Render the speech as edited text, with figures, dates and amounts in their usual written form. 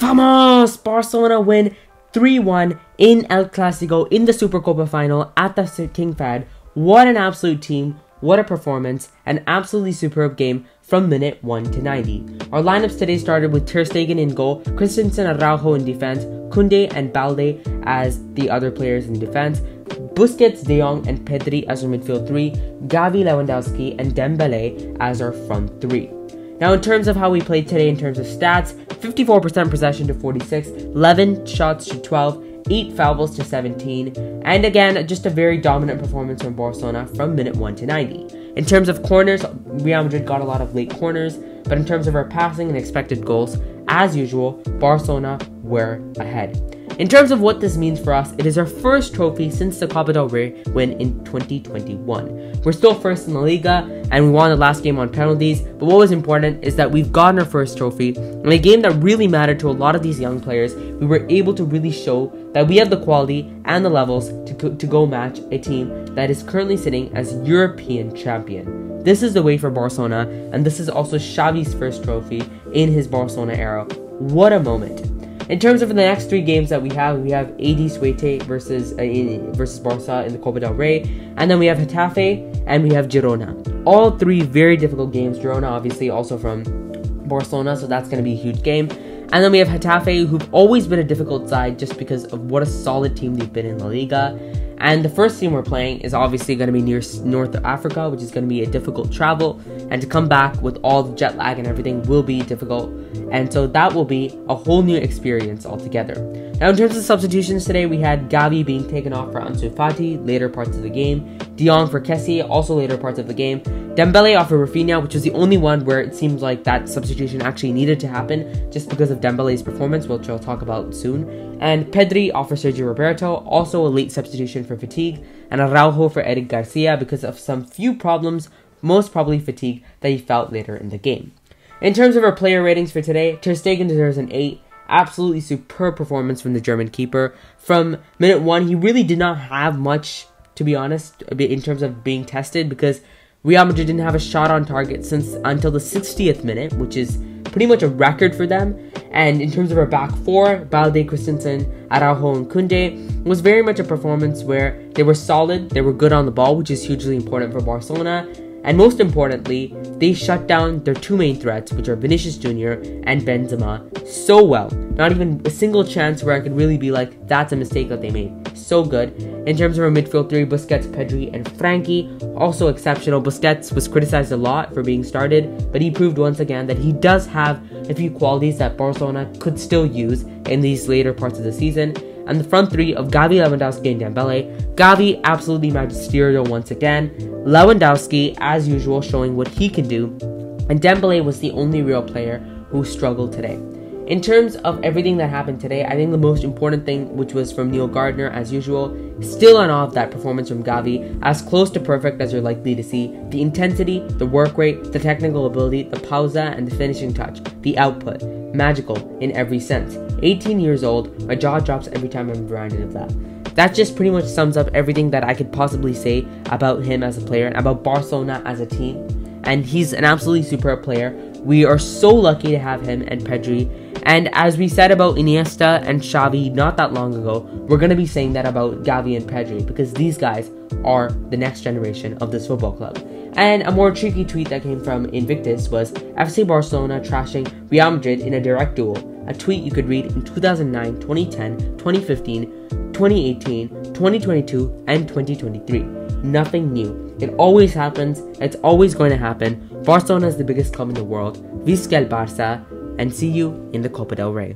Vamos! Barcelona win 3-1 in El Clasico in the Supercopa final at the King Fahd. What an absolute team. What a performance. An absolutely superb game from minute 1 to 90. Our lineups today started with Ter Stegen in goal, Christensen and Araujo in defense, Koundé and Balde as the other players in defense, Busquets, De Jong and Pedri as our midfield 3, Gavi, Lewandowski and Dembele as our front 3. Now in terms of how we played today in terms of stats, 54% possession to 46, 11 shots to 12, 8 fouls to 17, and again, just a very dominant performance from Barcelona from minute 1 to 90. In terms of corners, Real Madrid got a lot of late corners, but in terms of our passing and expected goals, as usual, Barcelona were ahead. In terms of what this means for us, it is our first trophy since the Copa del Rey win in 2021. We're still first in La Liga, and we won the last game on penalties, but what was important is that we've gotten our first trophy. In a game that really mattered to a lot of these young players, we were able to really show that we have the quality and the levels to go match a team that is currently sitting as European champion. This is the way for Barcelona, and this is also Xavi's first trophy in his Barcelona era. What a moment. In terms of the next 3 games that we have AD Suete versus Barca in the Copa del Rey, and then we have Getafe, and we have Girona. All 3 very difficult games. Girona obviously also from Barcelona, so that's going to be a huge game. And then we have Getafe, who've always been a difficult side just because of what a solid team they've been in La Liga. And the first team we're playing is obviously going to be near North Africa, which is going to be a difficult travel. And to come back with all the jet lag and everything will be difficult. And so that will be a whole new experience altogether. Now in terms of substitutions today, we had Gavi being taken off for Ansu Fati later parts of the game. De Jong for Kessie, also later parts of the game. Dembele off for Rafinha, which was the only one where it seems like that substitution actually needed to happen just because of Dembele's performance, which I'll talk about soon. And Pedri off for Sergio Roberto, also a late substitution for fatigue. And Araujo for Eric Garcia because of some few problems, most probably fatigue, that he felt later in the game. In terms of our player ratings for today, Ter Stegen deserves an 8. Absolutely superb performance from the German keeper. From minute 1, he really did not have much, to be honest, in terms of being tested, because Real Madrid didn't have a shot on target until the 60th minute, which is pretty much a record for them. And in terms of our back 4, Balde, Christensen, Araujo and Koundé, was very much a performance where they were solid, they were good on the ball, which is hugely important for Barcelona. And most importantly, they shut down their 2 main threats, which are Vinicius Jr. and Benzema, so well. Not even a single chance where I could really be like, that's a mistake that they made. So good. In terms of our midfield 3, Busquets, Pedri, and Frankie, also exceptional. Busquets was criticized a lot for being started, but he proved once again that he does have a few qualities that Barcelona could still use in these later parts of the season. And the front 3 of Gavi, Lewandowski, and Dembele. Gavi, absolutely magisterial once again. Lewandowski, as usual, showing what he can do. And Dembele was the only real player who struggled today. In terms of everything that happened today, I think the most important thing, which was from Neil Gardner, as usual, still on off that performance from Gavi, as close to perfect as you're likely to see. The intensity, the work rate, the technical ability, the pausa, and the finishing touch, the output. Magical in every sense. 18 years old, my jaw drops every time I'm reminded of that. That just pretty much sums up everything that I could possibly say about him as a player and about Barcelona as a team. And he's an absolutely superb player. We are so lucky to have him and Pedri. And as we said about Iniesta and Xavi not that long ago, we're going to be saying that about Gavi and Pedri because these guys are the next generation of this football club. And a more tricky tweet that came from Invictus was FC Barcelona trashing Real Madrid in a direct duel. A tweet you could read in 2009, 2010, 2015, 2018, 2022, and 2023. Nothing new. It always happens. It's always going to happen. Barcelona is the biggest club in the world. Visca el Barça, and see you in the Copa del Rey.